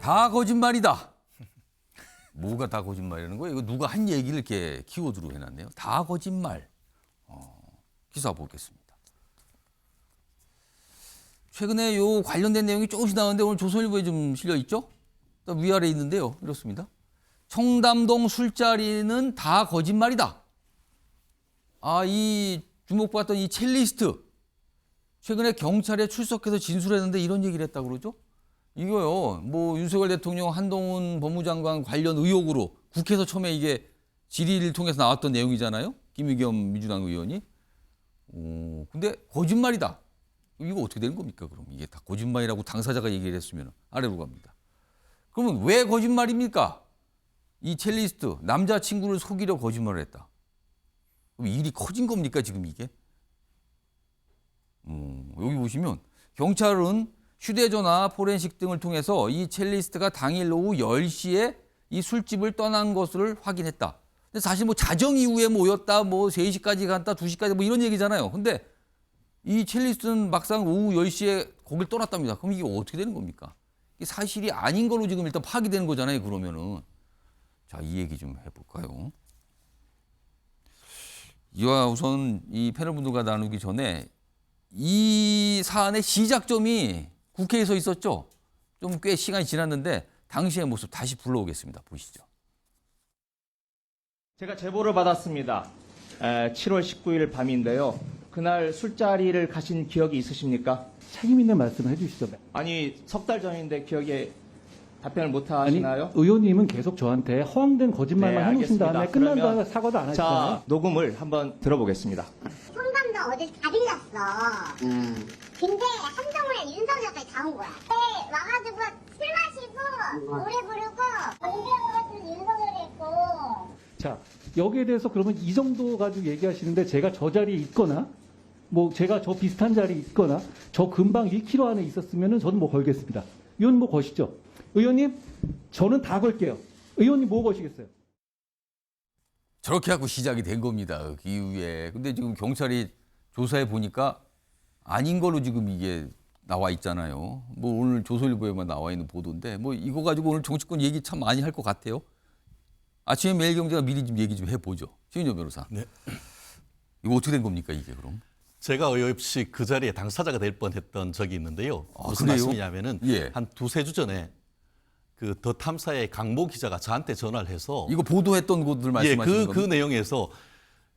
다 거짓말이다. 뭐가 다 거짓말이라는 거예요? 이거 누가 한 얘기를 이렇게 키워드로 해놨네요. 다 거짓말. 기사 보겠습니다. 최근에 요 관련된 내용이 조금씩 나오는데 오늘 조선일보에 좀 실려 있죠? 위아래 있는데요. 이렇습니다. 청담동 술자리는 다 거짓말이다. 이 주목받던 이 첼리스트. 최근에 경찰에 출석해서 진술했는데 이런 얘기를 했다고 그러죠? 이거요. 뭐 윤석열 대통령, 한동훈 법무장관 관련 의혹으로 국회에서 처음에 이게 질의를 통해서 나왔던 내용이잖아요. 김의겸 민주당 의원이. 근데 거짓말이다. 이거 어떻게 되는 겁니까? 그럼 이게 다 거짓말이라고 당사자가 얘기를 했으면 아래로 갑니다. 그러면 왜 거짓말입니까? 이 첼리스트 남자친구를 속이려 거짓말을 했다. 그럼 일이 커진 겁니까 지금 이게? 여기 보시면 경찰은 휴대전화, 포렌식 등을 통해서 이 첼리스트가 당일 오후 10시에 이 술집을 떠난 것을 확인했다. 근데 사실 뭐 자정 이후에 모였다, 뭐 3시까지 갔다, 2시까지 뭐 이런 얘기잖아요. 근데 이 첼리스트는 막상 오후 10시에 거길 떠났답니다. 그럼 이게 어떻게 되는 겁니까? 이게 사실이 아닌 걸로 지금 일단 파악이 되는 거잖아요. 그러면은. 자, 이 얘기 좀 해볼까요? 이와 우선 이 패널분들과 나누기 전에 이 사안의 시작점이 국회에서 있었죠. 좀 꽤 시간이 지났는데 당시의 모습 다시 불러오겠습니다. 보시죠. 제가 제보를 받았습니다. 7월 19일 밤인데요. 그날 술자리를 가신 기억이 있으십니까? 책임 있는 말씀을 해주시죠. 아니, 석 달 전인데 기억에 답변을 못 아니, 하시나요? 의원님은 계속 저한테 허황된 거짓말만 네, 해놓으신 다음에 알겠습니다. 끝난 그러면 다음에 사과도 안 하시잖아요. 자, 녹음을 한번 들어보겠습니다. 청담동 어딜 다 들렸어. 근데 한동훈이랑 윤석열까지 다 온 거야. 네, 와가지고 술 마시고 노래 부르고 공개하고 윤석열이 있고. 자, 여기에 대해서 그러면 이 정도 가지고 얘기하시는데 제가 저 자리에 있거나 뭐 제가 저 비슷한 자리에 있거나 저 근방 1km 안에 있었으면은 저는 뭐 걸겠습니다. 의원님 뭐 거시죠? 의원님, 저는 다 걸게요. 의원님 뭐 거시겠어요? 저렇게 하고 시작이 된 겁니다. 그 이후에. 근데 지금 경찰이 조사해 보니까 아닌 걸로 지금 이게 나와 있잖아요. 뭐 오늘 조선일보에만 나와 있는 보도인데 뭐 이거 가지고 오늘 정치권 얘기 참 많이 할 것 같아요. 아침에 매일경제가 미리 좀 얘기 좀 해보죠. 최인호 변호사. 네. 이거 어떻게 된 겁니까 이게 그럼? 제가 어이없이 그 자리에 당사자가 될 뻔했던 적이 있는데요. 무슨 그래요? 말씀이냐면은 예. 한 두세 주 전에 그 더 탐사의 강모 기자가 저한테 전화를 해서 이거 보도했던 곳들 말씀하시는 그 겁니까? 내용에서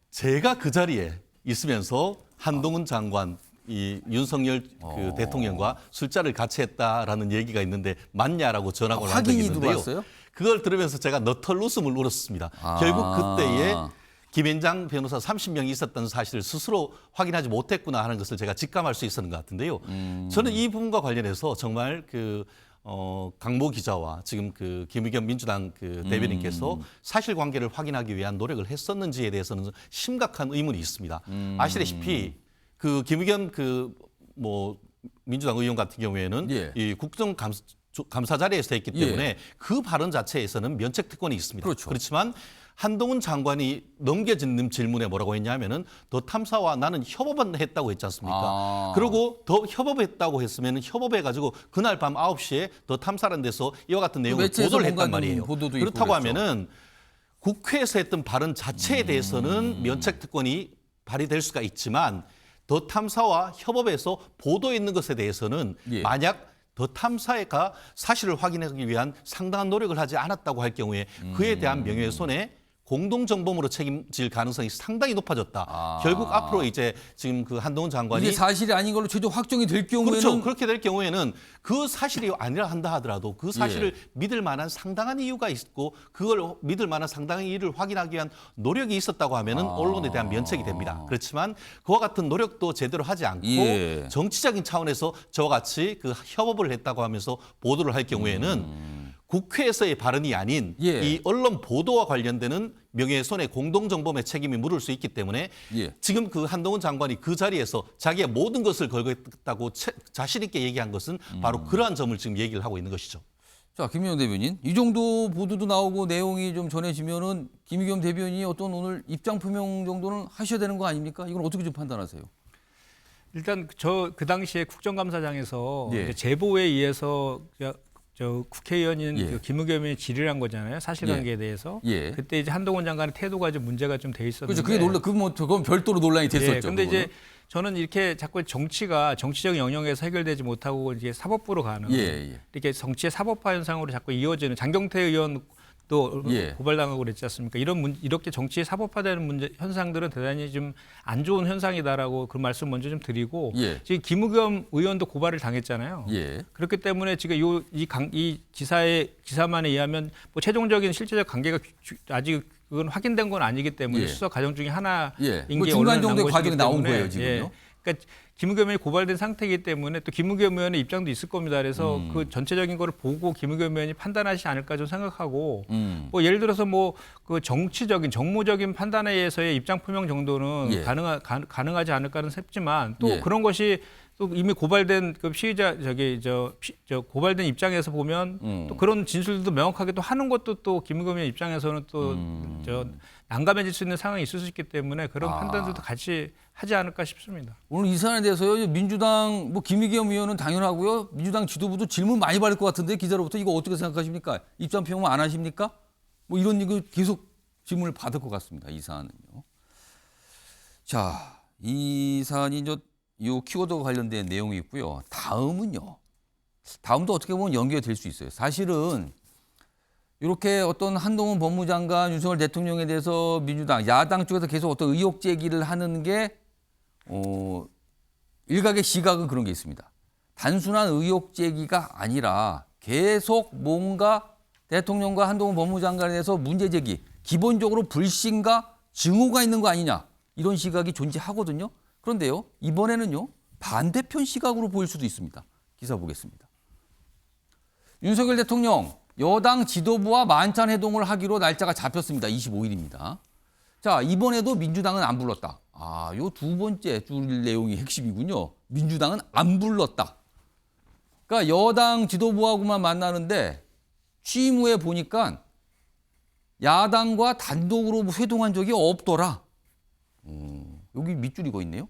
제가 그 자리에 있으면서 한동훈 장관 이 윤석열 그 대통령과 술자리를 같이 했다라는 얘기가 있는데 맞냐라고 전화가 온 적이 확인이 있는데요. 들어왔어요? 그걸 들으면서 제가 너털 웃음을 울었습니다. 결국 그때에 김앤장 변호사 30명이 있었던 사실을 스스로 확인하지 못했구나 하는 것을 제가 직감할 수 있었는 것 같은데요. 저는 이 부분과 관련해서 정말 강모 기자와 지금 그 김의겸 민주당 그 대변인께서 사실관계를 확인하기 위한 노력을 했었는지에 대해서는 심각한 의문이 있습니다. 아시다시피 그 김의겸 민주당 의원 같은 경우에는 예. 이 국정감사 자리에서 했기 때문에 그 발언 자체에서는 면책 특권이 있습니다. 그렇죠. 그렇지만 한동훈 장관이 넘겨진 질문에 뭐라고 했냐면은 더 탐사와 나는 협업은 했다고 했지 않습니까? 그리고 더 협업했다고 했으면 협업해가지고 그날 밤 9시에 더 탐사라는 데서 이와 같은 내용을 매체에서 보도를 뭔가 했단 말이에요. 보도도 있고 그렇다고 그랬죠. 하면은 국회에서 했던 발언 자체에 대해서는 면책 특권이 발휘될 수가 있지만 더 탐사와 협업해서 보도에 있는 것에 대해서는 예. 만약 더 탐사가 사실을 확인하기 위한 상당한 노력을 하지 않았다고 할 경우에 그에 대한 명예훼손에 공동정범으로 책임질 가능성이 상당히 높아졌다. 결국 앞으로 이제 지금 그 한동훈 장관이 이게 사실이 아닌 걸로 최종 확정이 될 경우에는 그렇죠. 그렇게 될 경우에는 그 사실이 아니라 한다 하더라도 그 사실을 믿을 만한 상당한 이유가 있고 그걸 믿을 만한 상당한 이유를 확인하기 위한 노력이 있었다고 하면은 언론에 대한 면책이 됩니다. 그렇지만 그와 같은 노력도 제대로 하지 않고 예. 정치적인 차원에서 저와 같이 그 협업을 했다고 하면서 보도를 할 경우에는 국회에서의 발언이 아닌 예. 이 언론 보도와 관련되는 명예훼손의 공동정범의 책임이 물을 수 있기 때문에 예. 지금 그 한동훈 장관이 그 자리에서 자기의 모든 것을 걸겠다고 자신 있게 얘기한 것은 바로 그러한 점을 지금 얘기를 하고 있는 것이죠. 자, 김의겸 대변인. 이 정도 보도도 나오고 내용이 좀 전해지면은 김의겸 대변인이 어떤 오늘 입장 표명 정도는 하셔야 되는 거 아닙니까? 이건 어떻게 좀 판단하세요? 일단 그 당시에 국정감사장에서 예. 이제 제보에 의해서 저 국회의원인 예. 그 김의겸 의원이 질의한 거잖아요. 사실관계에 대해서. 예. 그때 이제 한동훈 장관의 태도가 좀 문제가 좀 돼 있었는데. 그렇죠. 그게 그건 별도로 논란이 됐었죠. 예, 근데 이제 그거는. 저는 이렇게 자꾸 정치가 정치적 영역에서 해결되지 못하고 이제 사법부로 가는 예. 이렇게 정치의 사법화 현상으로 자꾸 이어지는 장경태 의원 또 예. 고발당하고 그랬지 않습니까? 이렇게 정치 사법화되는 문제 현상들은 대단히 좀 안 좋은 현상이다라고 그 말씀 먼저 좀 드리고 예. 지금 김의겸 의원도 고발을 당했잖아요. 예. 그렇기 때문에 지금 이 기사만에 의하면 뭐 최종적인 실제적 관계가 아직 그건 확인된 건 아니기 때문에 예. 수사 과정 중에 하나인 예. 게 뭐 중간 언론에 정도의 나온 과정이 것이기 나온 때문에, 거예요, 지금요. 예. 그러니까 김의겸 의원이 고발된 상태이기 때문에 또 김의겸 의원의 입장도 있을 겁니다. 그래서 그 전체적인 거를 보고 김의겸 의원이 판단하지 않을까 좀 생각하고 뭐 예를 들어서 뭐 그 정치적인 정무적인 판단에 의해서의 입장 표명 정도는 예. 가능하지 않을까는 싶지만 또 예. 그런 것이 또 이미 고발된 그 피의자 저 고발된 입장에서 보면 또 그런 진술도 명확하게 또 하는 것도 또 김의겸 의원 입장에서는 또 저 난감해질 수 있는 상황이 있을 수 있기 때문에 그런 판단들도 같이 하지 않을까 싶습니다. 오늘 이 사안에 대해서요. 민주당 뭐 김의겸 의원은 당연하고요. 민주당 지도부도 질문 많이 받을 것 같은데 기자로부터 이거 어떻게 생각하십니까? 입장 표명 안 하십니까? 뭐 이런 이거 계속 질문을 받을 것 같습니다. 이 사안은요. 자, 이 사안이 이제 요 키워드와 관련된 내용이 있고요. 다음은요. 다음도 어떻게 보면 연계될 수 있어요. 사실은 이렇게 어떤 한동훈 법무장관, 윤석열 대통령에 대해서 민주당, 야당 쪽에서 계속 어떤 의혹 제기를 하는 게 일각의 시각은 그런 게 있습니다. 단순한 의혹 제기가 아니라 계속 뭔가 대통령과 한동훈 법무장관에 대해서 문제 제기, 기본적으로 불신과 증오가 있는 거 아니냐 이런 시각이 존재하거든요. 그런데요, 이번에는요 반대편 시각으로 보일 수도 있습니다. 기사 보겠습니다. 윤석열 대통령 여당 지도부와 만찬 회동을 하기로 날짜가 잡혔습니다. 25일입니다. 자, 이번에도 민주당은 안 불렀다. 요 두 번째 줄 내용이 핵심이군요. 민주당은 안 불렀다. 그러니까 여당 지도부하고만 만나는데 취임 후에 보니까 야당과 단독으로 회동한 적이 없더라. 여기 밑줄이 거 있네요.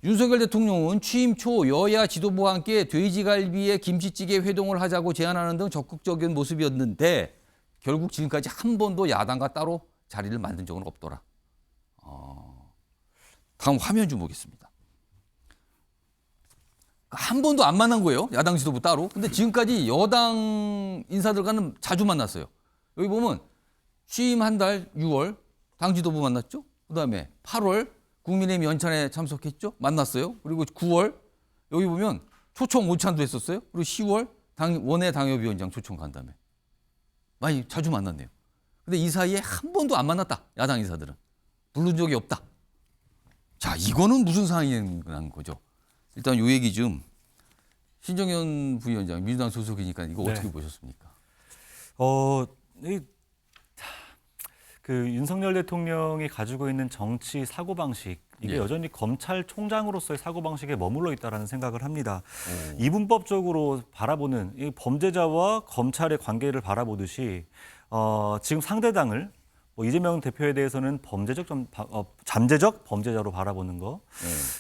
윤석열 대통령은 취임 초 여야 지도부와 함께 돼지갈비에 김치찌개 회동을 하자고 제안하는 등 적극적인 모습이었는데 결국 지금까지 한 번도 야당과 따로 자리를 만든 적은 없더라. 다음 화면 좀 보겠습니다. 한 번도 안 만난 거예요. 야당 지도부 따로. 근데 지금까지 여당 인사들과는 자주 만났어요. 여기 보면 취임 한 달 6월 당 지도부 만났죠. 그다음에 8월 국민의힘 연찬에 참석했죠. 만났어요. 그리고 9월 여기 보면 초청 오찬도 했었어요. 그리고 10월 원내 당협위원장 초청 간 다음에 많이 자주 만났네요. 근데 이 사이에 한 번도 안 만났다. 야당 인사들은. 부른 적이 없다. 자, 이거는 무슨 상황이라는 거죠. 일단 요 얘기 좀 신정현 부위원장 민주당 소속이니까 이거 네. 어떻게 보셨습니까? 그 윤석열 대통령이 가지고 있는 정치 사고방식 이게 예. 여전히 검찰총장으로서의 사고방식에 머물러 있다라는 생각을 합니다. 이분법적으로 바라보는 이 범죄자와 검찰의 관계를 바라보듯이 지금 상대당을 뭐 이재명 대표에 대해서는 잠재적 범죄자로 바라보는 거.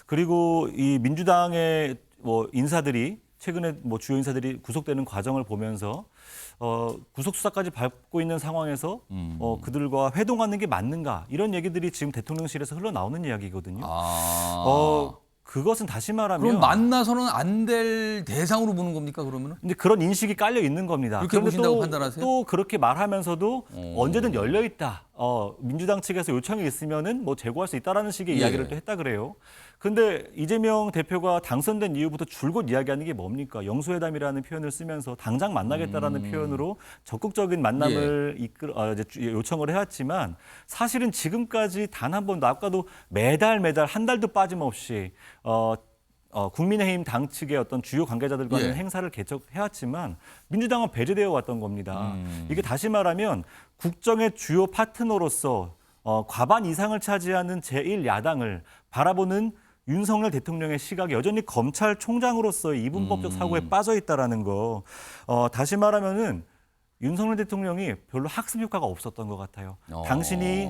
그리고 이 민주당의 뭐 인사들이 최근에 뭐 주요 인사들이 구속되는 과정을 보면서 구속 수사까지 밟고 있는 상황에서 그들과 회동하는 게 맞는가 이런 얘기들이 지금 대통령실에서 흘러나오는 이야기거든요. 그것은 다시 말하면 그럼 만나서는 안 될 대상으로 보는 겁니까 그러면은? 근데 그런 인식이 깔려 있는 겁니다. 그렇게 그런데 보신다고 판단하세요? 또 그렇게 말하면서도 언제든 열려 있다. 민주당 측에서 요청이 있으면은 뭐 제고할 수 있다라는 식의 예. 이야기를 또 했다 그래요. 근데 이재명 대표가 당선된 이후부터 줄곧 이야기하는 게 뭡니까? 영수회담이라는 표현을 쓰면서 당장 만나겠다라는 표현으로 적극적인 만남을 요청을 해왔지만 사실은 지금까지 단 한 번도 아까도 매달 한 달도 빠짐없이 국민의힘 당 측의 어떤 주요 관계자들과는 예. 행사를 개척해왔지만 민주당은 배제되어 왔던 겁니다. 이게 다시 말하면 국정의 주요 파트너로서 과반 이상을 차지하는 제1야당을 바라보는 윤석열 대통령의 시각이 여전히 검찰총장으로서의 이분법적 사고에 빠져 있다라는 거. 다시 말하면은 윤석열 대통령이 별로 학습 효과가 없었던 것 같아요. 당신이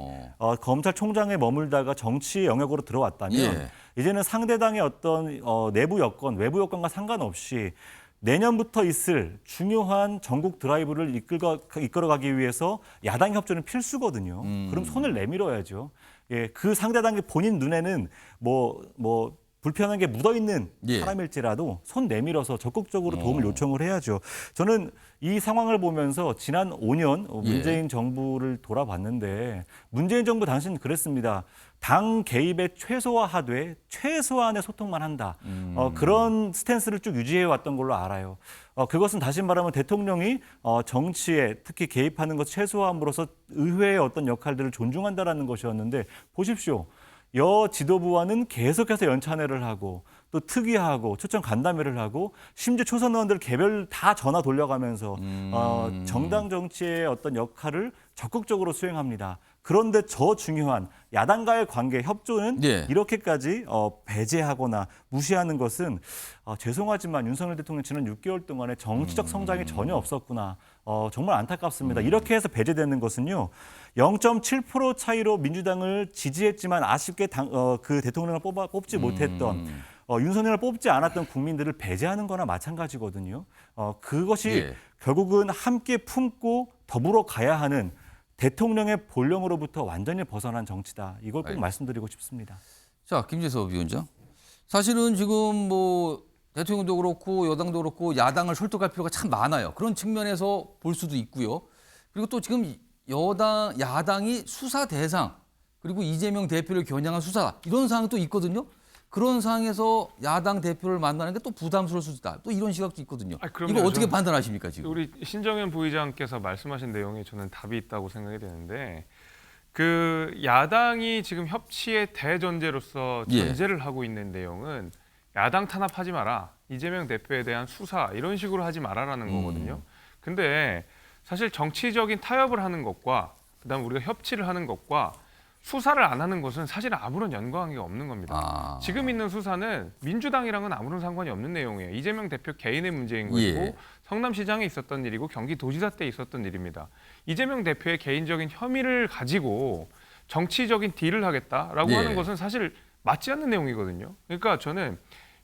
검찰총장에 머물다가 정치 영역으로 들어왔다면 예. 이제는 상대당의 어떤 내부 여건, 외부 여건과 상관없이 내년부터 있을 중요한 전국 드라이브를 이끌어가기 위해서 야당 협조는 필수거든요. 그럼 손을 내밀어야죠. 예, 그 상대당의 본인 눈에는 뭐 불편한 게 묻어있는 예. 사람일지라도 손 내밀어서 적극적으로 도움을 요청을 해야죠. 저는 이 상황을 보면서 지난 5년 문재인 정부를 돌아봤는데 문재인 정부 당시는 그랬습니다. 당 개입에 최소화하되 최소한의 소통만 한다. 그런 스탠스를 쭉 유지해 왔던 걸로 알아요. 그것은 다시 말하면 대통령이 정치에 특히 개입하는 것 최소화함으로써 의회의 어떤 역할들을 존중한다라는 것이었는데 보십시오. 여 지도부와는 계속해서 연찬회를 하고 또 특위하고 초청 간담회를 하고 심지어 초선 의원들 개별 다 전화 돌려가면서 정당 정치의 어떤 역할을 적극적으로 수행합니다. 그런데 저 중요한 야당과의 관계 협조는 예. 이렇게까지 배제하거나 무시하는 것은 죄송하지만 윤석열 대통령 지난 6개월 동안에 정치적 성장이 전혀 없었구나. 정말 안타깝습니다. 이렇게 해서 배제되는 것은요. 0.7% 차이로 민주당을 지지했지만 아쉽게 그 대통령을 뽑지 못했던 윤석열을 뽑지 않았던 국민들을 배제하는 거나 마찬가지거든요. 그것이 예. 결국은 함께 품고 더불어 가야 하는 대통령의 본령으로부터 완전히 벗어난 정치다. 이걸 꼭 말씀드리고 싶습니다. 자, 김재섭 위원장. 사실은 지금 뭐 대통령도 그렇고 여당도 그렇고 야당을 설득할 필요가 참 많아요. 그런 측면에서 볼 수도 있고요. 그리고 또 지금 야당이 수사 대상 그리고 이재명 대표를 겨냥한 수사 이런 사항도 있거든요. 그런 상황에서 야당 대표를 만나는 게 또 부담스러울 수도 있다. 또 이런 시각도 있거든요. 그럼요. 이거 어떻게 저는 판단하십니까 지금? 우리 신정현 부의장께서 말씀하신 내용에 저는 답이 있다고 생각이 되는데 그 야당이 지금 협치의 대전제로서 예. 전제를 하고 있는 내용은 야당 탄압하지 마라. 이재명 대표에 대한 수사 이런 식으로 하지 마라라는 거거든요. 근데 사실 정치적인 타협을 하는 것과 그다음 우리가 협치를 하는 것과 수사를 안 하는 것은 사실 아무런 연관관계가 없는 겁니다. 지금 있는 수사는 민주당이랑은 아무런 상관이 없는 내용이에요. 이재명 대표 개인의 문제인 것이고 예. 성남시장에 있었던 일이고 경기도지사 때 있었던 일입니다. 이재명 대표의 개인적인 혐의를 가지고 정치적인 딜을 하겠다라고 예. 하는 것은 사실 맞지 않는 내용이거든요. 그러니까 저는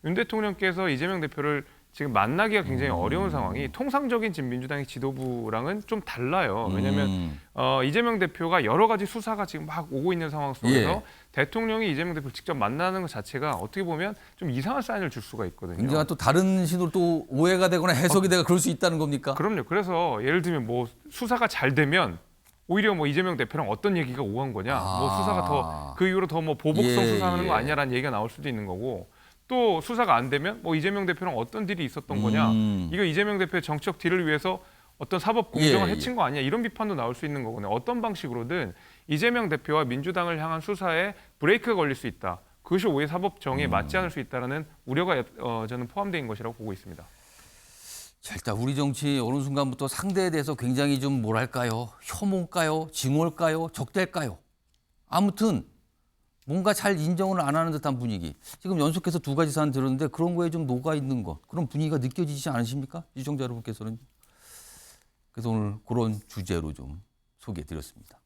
윤 대통령께서 이재명 대표를 지금 만나기가 굉장히 어려운 상황이 통상적인 지금 민주당의 지도부랑은 좀 달라요. 왜냐하면 이재명 대표가 여러 가지 수사가 지금 막 오고 있는 상황 속에서 예. 대통령이 이재명 대표를 직접 만나는 것 자체가 어떻게 보면 좀 이상한 사인을 줄 수가 있거든요. 굉장히 또 다른 신호로 또 오해가 되거나 해석이 되거나 그럴 수 있다는 겁니까? 그럼요. 그래서 예를 들면 뭐 수사가 잘 되면 오히려 뭐 이재명 대표랑 어떤 얘기가 오간 거냐, 뭐 수사가 더 그 이후로 더 뭐 보복성 예, 수사하는 거 예. 아니냐라는 얘기가 나올 수도 있는 거고. 또 수사가 안 되면 뭐 이재명 대표랑 어떤 딜이 있었던 거냐, 이거 이재명 대표의 정치적 딜을 위해서 어떤 사법 공정을 예, 해친 거 아니야, 이런 비판도 나올 수 있는 거거든요. 어떤 방식으로든 이재명 대표와 민주당을 향한 수사에 브레이크가 걸릴 수 있다. 그것이 오히려 사법 정의에 맞지 않을 수 있다라는 우려가 저는 포함된 것이라고 보고 있습니다. 자, 일단 우리 정치 어느 순간부터 상대에 대해서 굉장히 좀 뭐랄까요? 혐오일까요? 징후일까요? 적대일까요? 아무튼 뭔가 잘 인정을 안 하는 듯한 분위기. 지금 연속해서 두 가지 사안 들었는데 그런 거에 좀 녹아 있는 것, 그런 분위기가 느껴지지 않으십니까? 시청자 여러분께서는. 그래서 오늘 그런 주제로 좀 소개해 드렸습니다.